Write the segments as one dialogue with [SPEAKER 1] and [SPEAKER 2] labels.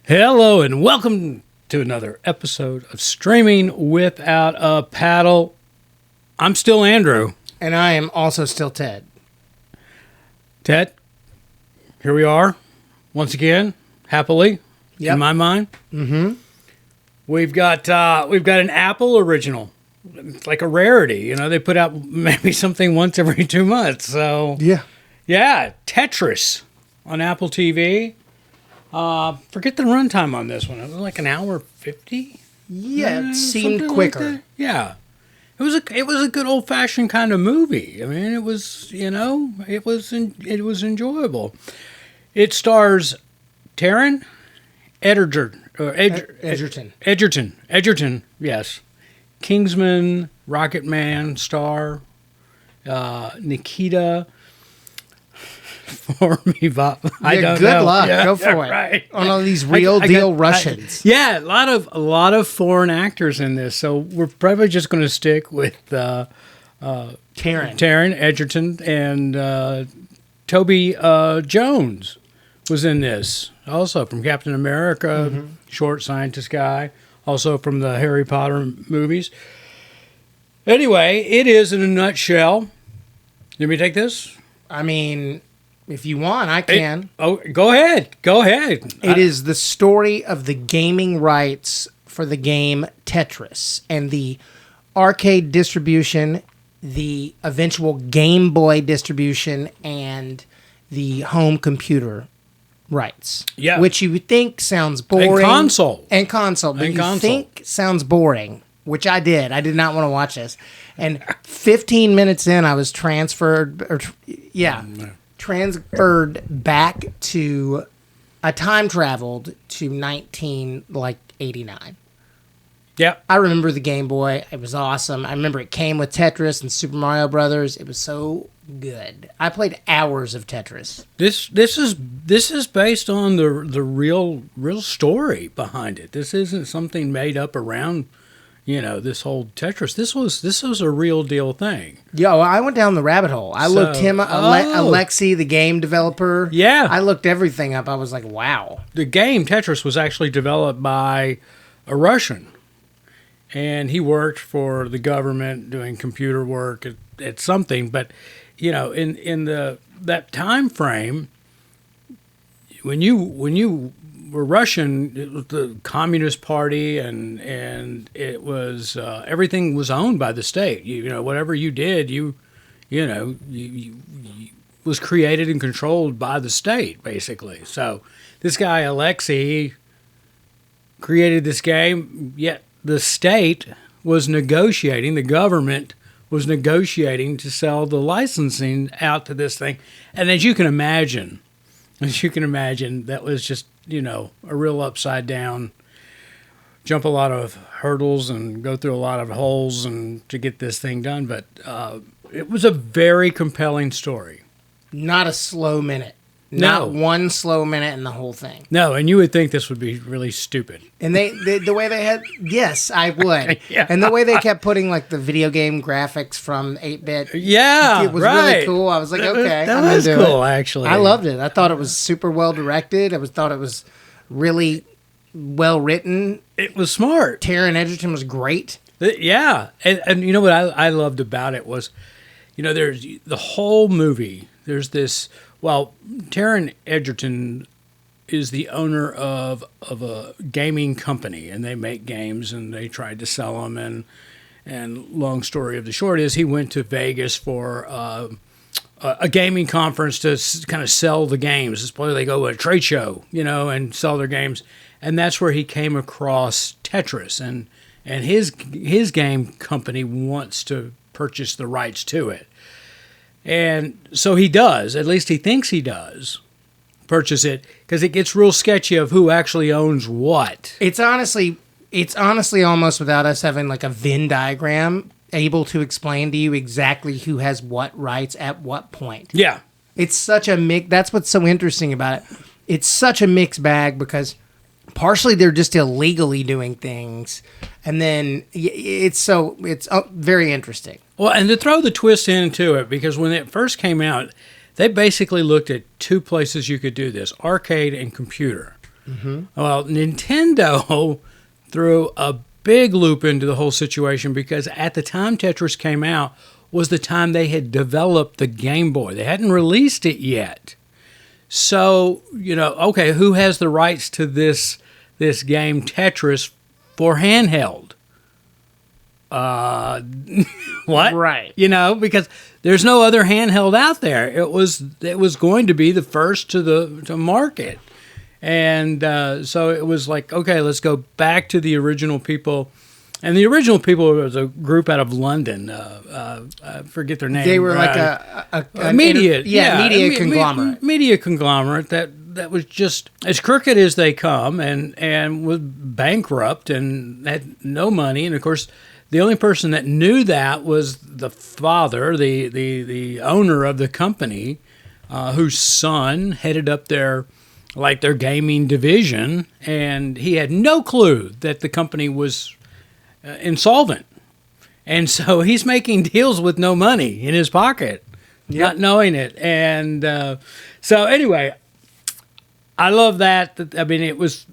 [SPEAKER 1] Hello and welcome to another episode of Streaming Without a Paddle. I'm still Andrew.
[SPEAKER 2] And I am also still Ted.
[SPEAKER 1] Ted, here we are once again, happily, in my mind.
[SPEAKER 2] Mm-hmm.
[SPEAKER 1] We've got an Apple original. It's like a rarity, you know. They put out maybe something once every 2 months. So yeah, Tetris on Apple TV. Forget the runtime on this one. It was like an hour 50.
[SPEAKER 2] Yeah, it seemed quicker.
[SPEAKER 1] Like yeah, it was a good old fashioned kind of movie. I mean, it was enjoyable. It stars Taron Egerton. Yes, Kingsman, Rocketman star, Nikita. For me, Bob. I don't know.
[SPEAKER 2] Good luck.
[SPEAKER 1] Yeah,
[SPEAKER 2] go for it.
[SPEAKER 1] Right.
[SPEAKER 2] On all these real deal Russians.
[SPEAKER 1] Yeah, a lot of foreign actors in this. So we're probably just going to stick with Taron Egerton and Toby Jones was in this. Also from Captain America, short scientist guy. Also from the Harry Potter movies. Anyway, it is in a nutshell. Let me take this.
[SPEAKER 2] I mean, if you want, I can.
[SPEAKER 1] Go ahead.
[SPEAKER 2] It is the story of the gaming rights for the game Tetris and the arcade distribution, the eventual Game Boy distribution, and the home computer rights.
[SPEAKER 1] Yeah.
[SPEAKER 2] Which you would think sounds boring. And console. But you think sounds boring, which I did. I did not want to watch this. And 15 minutes in, I was transferred back to time traveled to 1989.
[SPEAKER 1] Yeah,
[SPEAKER 2] I remember the Game Boy. It was awesome. I remember it came with Tetris and Super Mario Brothers. It was so good. I played hours of Tetris.
[SPEAKER 1] This is based on the real story behind it. This isn't something made up around, this whole Tetris. This was a real deal thing.
[SPEAKER 2] Yo, I went down the rabbit hole. I looked him up, Alexey, the game developer.
[SPEAKER 1] Yeah.
[SPEAKER 2] I looked everything up. I was like, wow.
[SPEAKER 1] The game Tetris was actually developed by a Russian. And he worked for the government doing computer work at something. But, in that time frame, when you were Russian, it was the Communist Party, and it was everything was owned by the state. Whatever you did, you was created and controlled by the state, basically. So this guy Alexey created this game, yet the state was negotiating. The government was negotiating to sell the licensing out to this thing, and as you can imagine, that was just, a real upside down, jump a lot of hurdles and go through a lot of holes and to get this thing done. But it was a very compelling story.
[SPEAKER 2] Not a slow minute.
[SPEAKER 1] No.
[SPEAKER 2] Not one slow minute in the whole thing.
[SPEAKER 1] No, and you would think this would be really stupid.
[SPEAKER 2] And the way they had, yes, I would. Yeah. And the way they kept putting like the video game graphics from 8-bit.
[SPEAKER 1] Yeah,
[SPEAKER 2] it was really cool. I was like, okay,
[SPEAKER 1] that was cool, actually.
[SPEAKER 2] I loved it. I thought it was super well directed. Thought it was really well written.
[SPEAKER 1] It was smart.
[SPEAKER 2] Taron Egerton was great.
[SPEAKER 1] Yeah, and you know what I loved about it was, there's the whole movie. There's this. Well, Taron Egerton is the owner of a gaming company, and they make games, and they tried to sell them. And long story of the short is he went to Vegas for a gaming conference to kind of sell the games. It's probably they go to a trade show, and sell their games. And that's where he came across Tetris, and his game company wants to purchase the rights to it. And so he does, at least he thinks he does, purchase it, because it gets real sketchy of who actually owns what.
[SPEAKER 2] It's honestly almost without us having like a Venn diagram able to explain to you exactly who has what rights at what point.
[SPEAKER 1] Yeah.
[SPEAKER 2] It's such a mix. That's what's so interesting about it. It's such a mixed bag because partially they're just illegally doing things, and then it's very interesting.
[SPEAKER 1] Well, and to throw the twist into it, because when it first came out, they basically looked at two places you could do this, arcade and computer. Well, Nintendo threw a big loop into the whole situation because at the time Tetris came out was the time they had developed the Game Boy. They hadn't released it yet. So, okay, who has the rights to this game Tetris for handheld? What?
[SPEAKER 2] Right.
[SPEAKER 1] Because there's no other handheld out there. It was going to be the first to market. And so it was like, okay, let's go back to the original people. And the original people was a group out of London. I forget their name.
[SPEAKER 2] They were like a
[SPEAKER 1] media,
[SPEAKER 2] media conglomerate.
[SPEAKER 1] Media conglomerate that was just as crooked as they come, and was bankrupt and had no money. And of course, the only person that knew that was the father, the owner of the company, whose son headed up their gaming division, and he had no clue that the company was insolvent. And so he's making deals with no money in his pocket, not knowing it. And so anyway, I love that. I mean, it was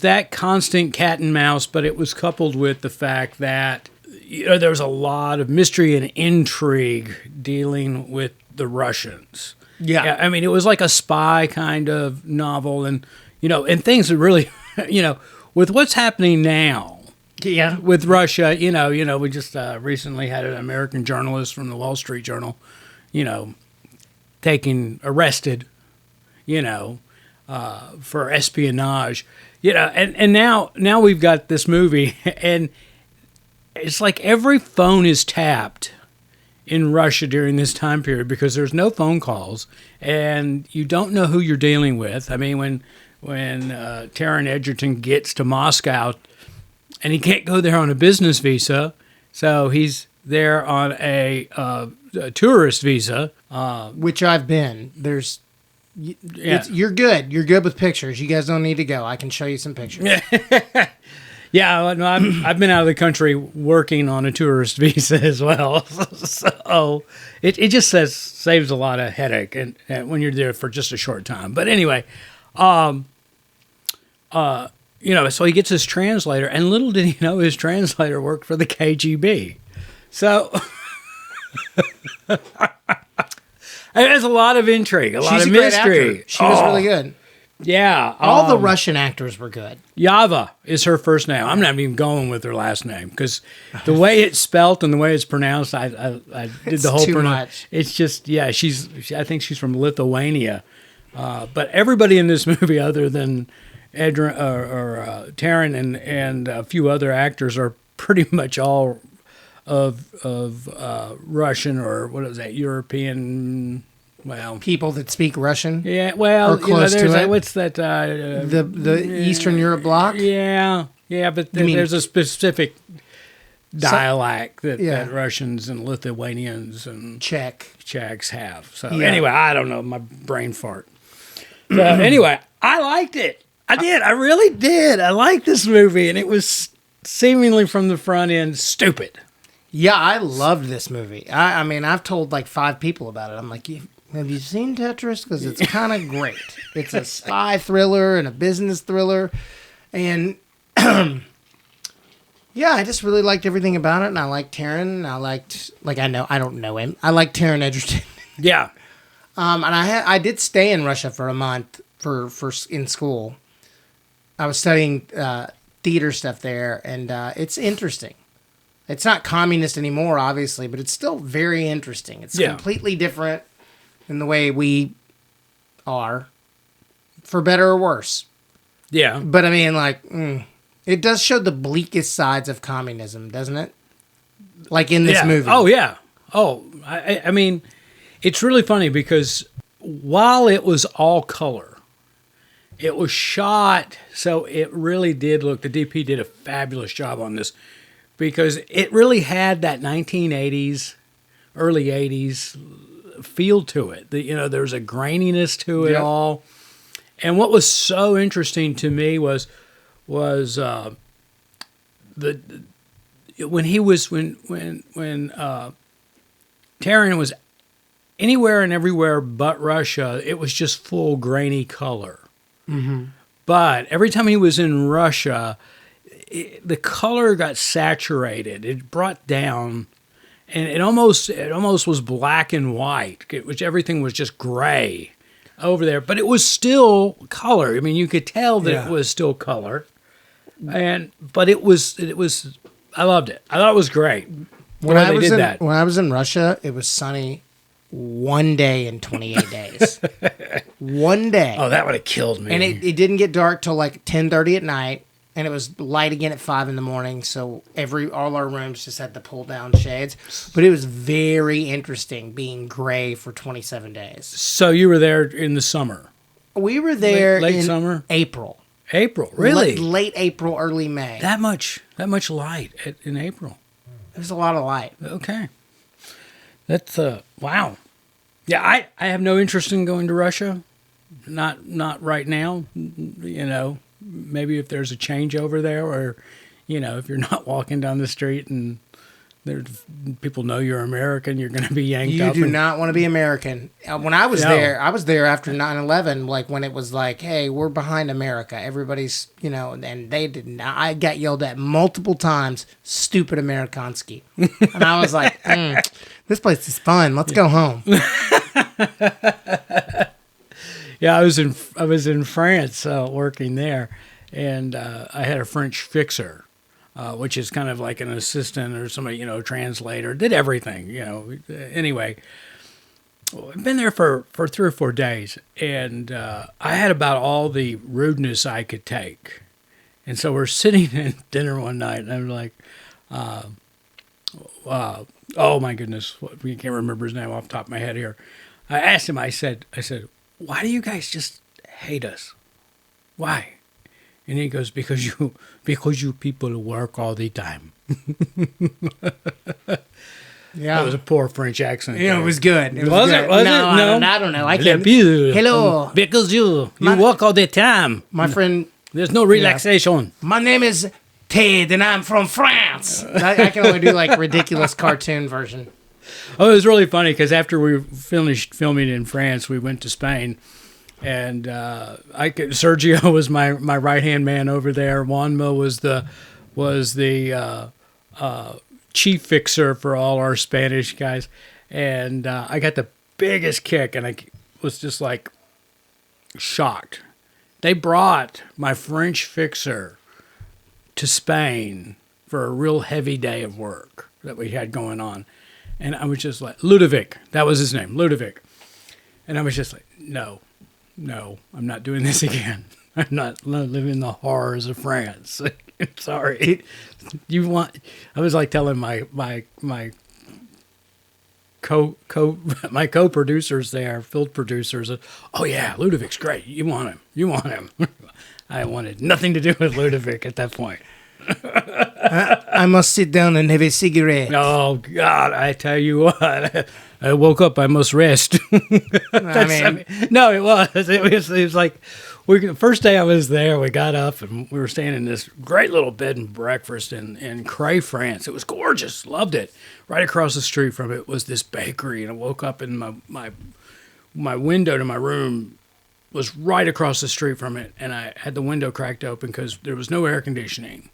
[SPEAKER 1] that constant cat and mouse, but it was coupled with the fact that there was a lot of mystery and intrigue dealing with the Russians. Yeah, I mean, it was like a spy kind of novel, and things are really, with what's happening now.
[SPEAKER 2] Yeah,
[SPEAKER 1] with Russia, we just recently had an American journalist from the Wall Street Journal, arrested, for espionage, and now we've got this movie, and it's like every phone is tapped in Russia during this time period because there's no phone calls and you don't know who you're dealing with. I mean, when Taron Egerton gets to Moscow, and he can't go there on a business visa, so he's there on a tourist visa.
[SPEAKER 2] Which I've been. You're good. You're good with pictures. You guys don't need to go. I can show you some pictures.
[SPEAKER 1] Yeah, no, I've been out of the country working on a tourist visa as well, so it just saves a lot of headache and when you're there for just a short time. But anyway, so he gets his translator, and little did he know his translator worked for the KGB. So there's a lot of intrigue, a lot of mystery.
[SPEAKER 2] She was really good.
[SPEAKER 1] Yeah.
[SPEAKER 2] All the Russian actors were good.
[SPEAKER 1] Yava is her first name. I'm not even going with her last name because the way it's spelt and the way it's pronounced, I did the whole pronunciation. It's just, I think she's from Lithuania. But everybody in this movie, other than Taron and a few other actors, are pretty much all of Russian or what is that, European. Well,
[SPEAKER 2] people that speak Russian.
[SPEAKER 1] Yeah, well,
[SPEAKER 2] or close to it.
[SPEAKER 1] What's that?
[SPEAKER 2] The Eastern Europe bloc.
[SPEAKER 1] Yeah, but there's a specific dialect that Russians and Lithuanians and Czechs have. So anyway, I don't know, my brain fart. So anyway, I liked it. I did. I really did. I liked this movie, and it was seemingly from the front end stupid.
[SPEAKER 2] Yeah, I loved this movie. I mean, I've told like 5 people about it. I'm like, have you seen Tetris? Because it's kind of great. It's a spy thriller and a business thriller. And I just really liked everything about it. And I liked Taron. I liked, I don't know him. I liked Taron Egerton.
[SPEAKER 1] Yeah.
[SPEAKER 2] And I did stay in Russia for a month for in school. I was studying theater stuff there, and it's interesting. It's not communist anymore, obviously, but it's still very interesting. It's completely different in the way we are, for better or worse.
[SPEAKER 1] Yeah.
[SPEAKER 2] But I mean, it does show the bleakest sides of communism, doesn't it? Like in this movie.
[SPEAKER 1] Oh, yeah. Oh, I mean, it's really funny because while it was all color, it was shot, so it really did look, the DP did a fabulous job on this because it really had that 1980s, early 80s feel to it. There was a graininess to it all. And what was so interesting to me was when Taron was anywhere and everywhere but Russia, it was just full grainy color. Mm-hmm. But every time he was in Russia, the color got saturated. It brought down, and it almost was black and white, which everything was just gray over there. But it was still color. I mean, you could tell that it was still color, but it was. I loved it. I thought it was great. When I
[SPEAKER 2] was in Russia, it was sunny one day in 28 days. One day.
[SPEAKER 1] Oh, that would have killed me.
[SPEAKER 2] And it didn't get dark till like 10:30 at night, and it was light again at 5 in the morning. So all our rooms just had the pull down shades. But it was very interesting being gray for 27 days.
[SPEAKER 1] So you were there in the summer?
[SPEAKER 2] We were there
[SPEAKER 1] late
[SPEAKER 2] in
[SPEAKER 1] summer?
[SPEAKER 2] April.
[SPEAKER 1] April, really?
[SPEAKER 2] Late April, early May.
[SPEAKER 1] That much light in April.
[SPEAKER 2] There's a lot of light.
[SPEAKER 1] Okay. That's wow. Yeah, I have no interest in going to Russia. Not right now. You know, maybe if there's a change over there, or you know, if you're not walking down the street and there's people know you're American, you're going to be yanked up.
[SPEAKER 2] You do not want to be American. When I was there, I was there after 9/11, like when it was like, hey, we're behind America. Everybody's, you know, and they did not. I got yelled at multiple times, stupid Amerikanski. And I was like, this place is fun. Let's go home.
[SPEAKER 1] Yeah, I was in France working there, and I had a French fixer. Which is kind of like an assistant or somebody, you know, translator, did everything, you know. Anyway, I've been there for 3 or 4 days, and I had about all the rudeness I could take. And so we're sitting at dinner one night, and I'm like, oh my goodness, we can't remember his name off the top of my head here. I asked him, I said, why do you guys just hate us? Why? And he goes, because you people work all the time. Yeah, that was a poor French accent.
[SPEAKER 2] Yeah, it was good.
[SPEAKER 1] Was it?
[SPEAKER 2] No, I don't know. I can't. Hello.
[SPEAKER 1] Because you work all the time.
[SPEAKER 2] My friend.
[SPEAKER 1] There's no relaxation.
[SPEAKER 2] My name is Ted, and I'm from France. I can only do like ridiculous cartoon version.
[SPEAKER 1] Oh, it was really funny because after we finished filming in France, we went to Spain. And Sergio was my right hand man over there. Juanma was the chief fixer for all our Spanish guys, and I got the biggest kick, and I was just like shocked. They brought my French fixer to Spain for a real heavy day of work that we had going on, and I was just like, Ludovic, that was his name, Ludovic, and I was just like, no, I'm not doing this again. I'm not living the horrors of France. Sorry. I was like telling my co-producers there, field producers, oh yeah, Ludovic's great. You want him. I wanted nothing to do with Ludovic at that point.
[SPEAKER 2] I must sit down and have a cigarette.
[SPEAKER 1] Oh God, I tell you what. I woke up. I must rest. No, it was. It was like the first day I was there. We got up and we were staying in this great little bed and breakfast in Cray, France. It was gorgeous. Loved it. Right across the street from it was this bakery, and I woke up and my window to my room was right across the street from it, and I had the window cracked open because there was no air conditioning,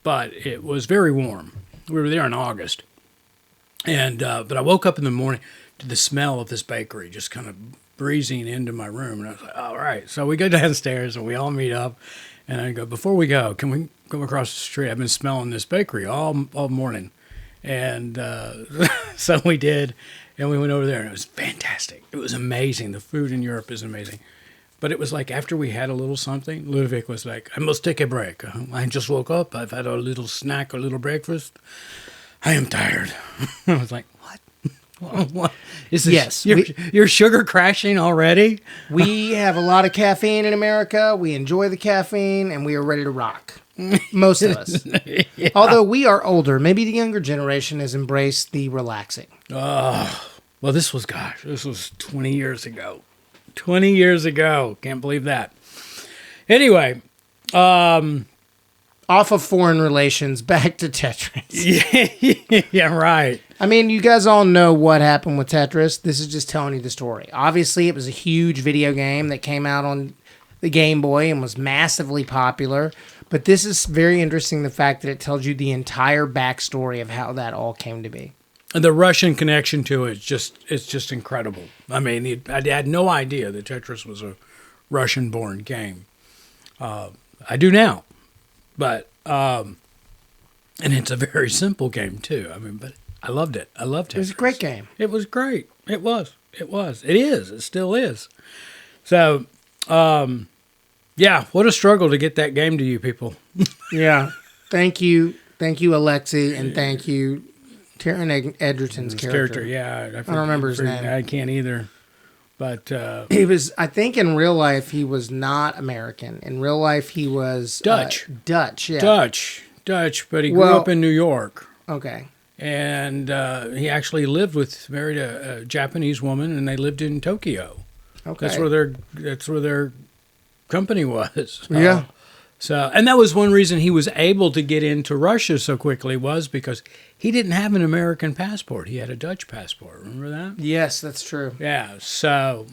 [SPEAKER 1] but it was very warm. We were there in August. And but I woke up in the morning to the smell of this bakery just kind of breezing into my room. And I was like, all right. So we go downstairs and we all meet up. And I go, before we go, can we go across the street? I've been smelling this bakery all morning. And so we did. And we went over there and it was fantastic. It was amazing. The food in Europe is amazing. But it was like after we had a little something, Ludovic was like, I must take a break. I just woke up. I've had a little snack, a little breakfast. I am tired. I was like, what? What is this? Yes. You're sugar crashing already?
[SPEAKER 2] We have a lot of caffeine in America. We enjoy the caffeine, and we are ready to rock. Most of us. Yeah. Although we are older, maybe the younger generation has embraced the relaxing.
[SPEAKER 1] Oh, well, this was 20 years ago. 20 years ago. Can't believe that. Anyway,
[SPEAKER 2] off of foreign relations, back to Tetris.
[SPEAKER 1] Yeah, right.
[SPEAKER 2] I mean, you guys all know what happened with Tetris. This is just telling you the story. Obviously, it was a huge video game that came out on the Game Boy and was massively popular. But this is very interesting, the fact that it tells you the entire backstory of how that all came to be.
[SPEAKER 1] And the Russian connection to it, it's just incredible. I mean, I had no idea that Tetris was a Russian-born game. I do now, but and it's a very simple game too. I mean, but I loved it. I loved Tetris.
[SPEAKER 2] It was a great game.
[SPEAKER 1] It was great. It was. It was. It is. It still is. So, yeah, what a struggle to get that game to you people.
[SPEAKER 2] Yeah. Thank you, Alexey, and thank you, Taron Egerton's character.
[SPEAKER 1] Yeah,
[SPEAKER 2] I don't remember his name.
[SPEAKER 1] I can't either. But
[SPEAKER 2] he was. I think in real life he was not American. In real life he was
[SPEAKER 1] Dutch.
[SPEAKER 2] Dutch. Yeah.
[SPEAKER 1] Dutch. But he grew up in New York.
[SPEAKER 2] Okay.
[SPEAKER 1] And he actually married a Japanese woman, and they lived in Tokyo.
[SPEAKER 2] Okay.
[SPEAKER 1] That's where their company was.
[SPEAKER 2] Yeah.
[SPEAKER 1] And that was one reason he was able to get into Russia so quickly, was because he didn't have an American passport. He had a Dutch passport. Remember that?
[SPEAKER 2] Yes, that's true.
[SPEAKER 1] Yeah. So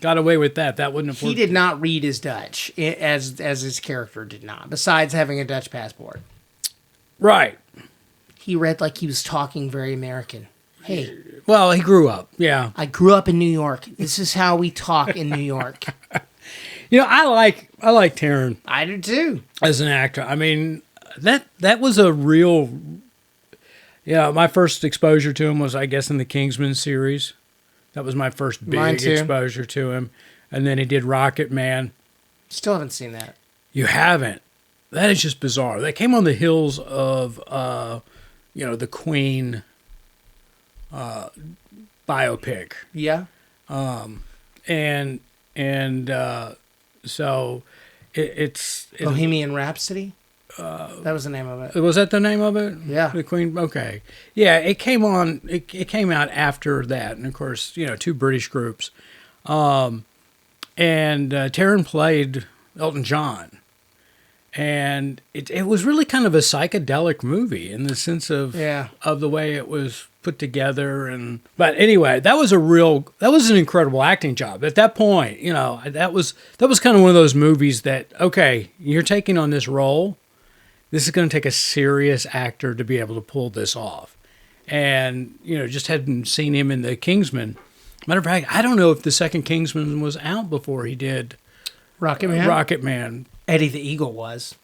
[SPEAKER 1] got away with that. That wouldn't have worked.
[SPEAKER 2] He did not read as Dutch, as his character did not, besides having a Dutch passport.
[SPEAKER 1] Right.
[SPEAKER 2] He read like he was talking very American. Hey.
[SPEAKER 1] Well, he grew up. Yeah.
[SPEAKER 2] I grew up in New York. This is how we talk in New York.
[SPEAKER 1] You know, I like Taron.
[SPEAKER 2] I do too.
[SPEAKER 1] As an actor. I mean, that was a real. Yeah, my first exposure to him was, I guess, in the Kingsman series. That was my first big exposure to him. And then he did Rocketman.
[SPEAKER 2] Still haven't seen that.
[SPEAKER 1] You haven't? That is just bizarre. That came on the heels of, the Queen biopic.
[SPEAKER 2] Yeah.
[SPEAKER 1] So it's
[SPEAKER 2] Bohemian Rhapsody. That was the name of it.
[SPEAKER 1] Was that the name of it?
[SPEAKER 2] Yeah.
[SPEAKER 1] The Queen. Okay. Yeah, it came on. It came out after that, and of course, two British groups. And Taron played Elton John, and it was really kind of a psychedelic movie in the sense of the way it was put together. But anyway, that was an incredible acting job at that point. That was kind of one of those movies that, okay, you're taking on this role. This is going to take a serious actor to be able to pull this off. And, just hadn't seen him in the Kingsman. Matter of fact, I don't know if the second Kingsman was out before he did Rocketman.
[SPEAKER 2] Eddie the Eagle was.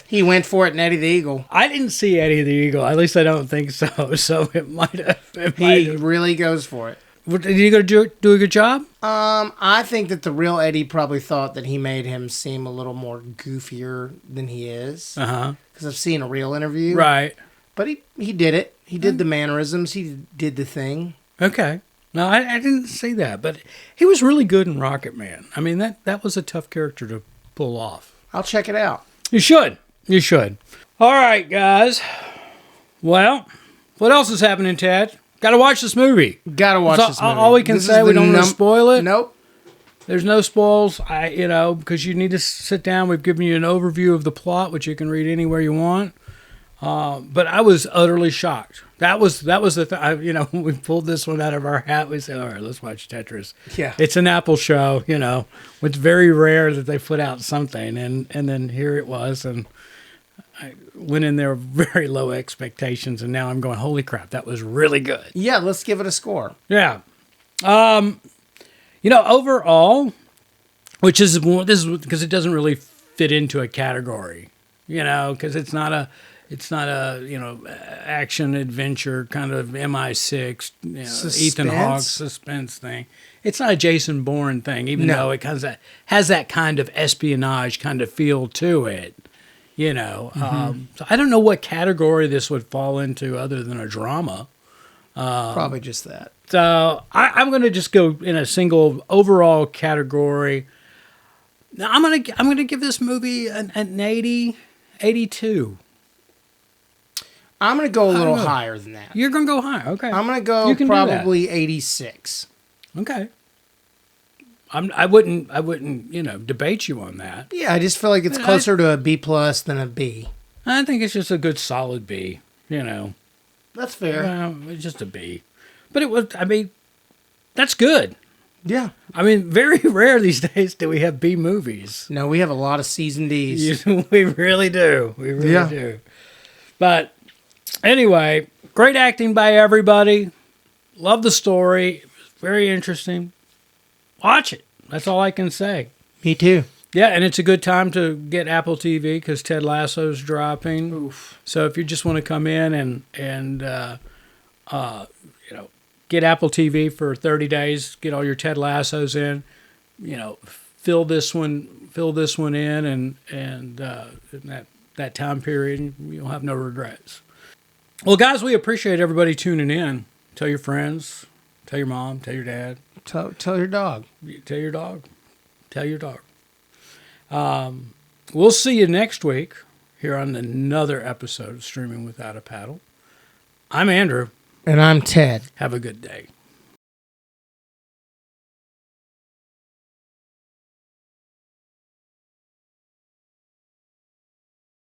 [SPEAKER 2] He went for it in Eddie the Eagle.
[SPEAKER 1] I didn't see Eddie the Eagle. At least I don't think so. So it might have.
[SPEAKER 2] He really goes for it.
[SPEAKER 1] Did he go do a good job?
[SPEAKER 2] I think that the real Eddie probably thought that he made him seem a little more goofier than he is.
[SPEAKER 1] Uh-huh.
[SPEAKER 2] Because I've seen a real interview.
[SPEAKER 1] Right.
[SPEAKER 2] But he did it. He did the mannerisms. He did the thing.
[SPEAKER 1] Okay. No, I didn't see that, but he was really good in Rocketman. I mean, that was a tough character to pull off.
[SPEAKER 2] I'll check it out.
[SPEAKER 1] You should. All right, guys. Well, what else is happening, Ted? Got to watch this movie.
[SPEAKER 2] Got to watch this movie.
[SPEAKER 1] All we can say, we don't want to spoil it.
[SPEAKER 2] Nope.
[SPEAKER 1] There's no spoils, because you need to sit down. We've given you an overview of the plot, which you can read anywhere you want. But I was utterly shocked. That was the thing. When we pulled this one out of our hat, we said, all right, let's watch Tetris.
[SPEAKER 2] Yeah.
[SPEAKER 1] It's an Apple show, It's very rare that they put out something. And then here it was. And I went in there with very low expectations. And now I'm going, holy crap, that was really good.
[SPEAKER 2] Yeah, let's give it a score.
[SPEAKER 1] Yeah. Overall, this is because it doesn't really fit into a category, because it's not a action adventure kind of MI6, Ethan Hawke suspense thing. It's not a Jason Bourne thing, even though it has that kind of espionage kind of feel to it. So I don't know what category this would fall into other than a drama.
[SPEAKER 2] Probably just that.
[SPEAKER 1] So I'm going to just go in a single overall category. Now I'm going to give this movie an 82.
[SPEAKER 2] I'm going to go a little higher than that.
[SPEAKER 1] You're going to go higher. Okay.
[SPEAKER 2] I'm going to go probably 86.
[SPEAKER 1] Okay. I wouldn't debate you on that.
[SPEAKER 2] Yeah, I just feel like it's closer to a B+ than a B.
[SPEAKER 1] I think it's just a good solid B,
[SPEAKER 2] That's fair.
[SPEAKER 1] It's just a B. But it was, that's good.
[SPEAKER 2] Yeah.
[SPEAKER 1] I mean, very rare these days do we have B movies.
[SPEAKER 2] No, we have a lot of season Ds.
[SPEAKER 1] We really do. We really do. But anyway, great acting by everybody. Love the story. It was very interesting. Watch it. That's all I can say.
[SPEAKER 2] Me too.
[SPEAKER 1] Yeah, and it's a good time to get Apple TV because Ted Lasso's dropping.
[SPEAKER 2] Oof.
[SPEAKER 1] So if you just want to come in and get Apple TV for 30 days, get all your Ted Lassos in, fill this one in, and in that time period, you'll have no regrets. Well, guys, we appreciate everybody tuning in. Tell your friends, tell your mom, tell your dad.
[SPEAKER 2] Tell your dog.
[SPEAKER 1] Tell your dog. Tell your dog. We'll see you next week here on another episode of Streaming Without a Paddle. I'm Andrew.
[SPEAKER 2] And I'm Ted.
[SPEAKER 1] Have a good day.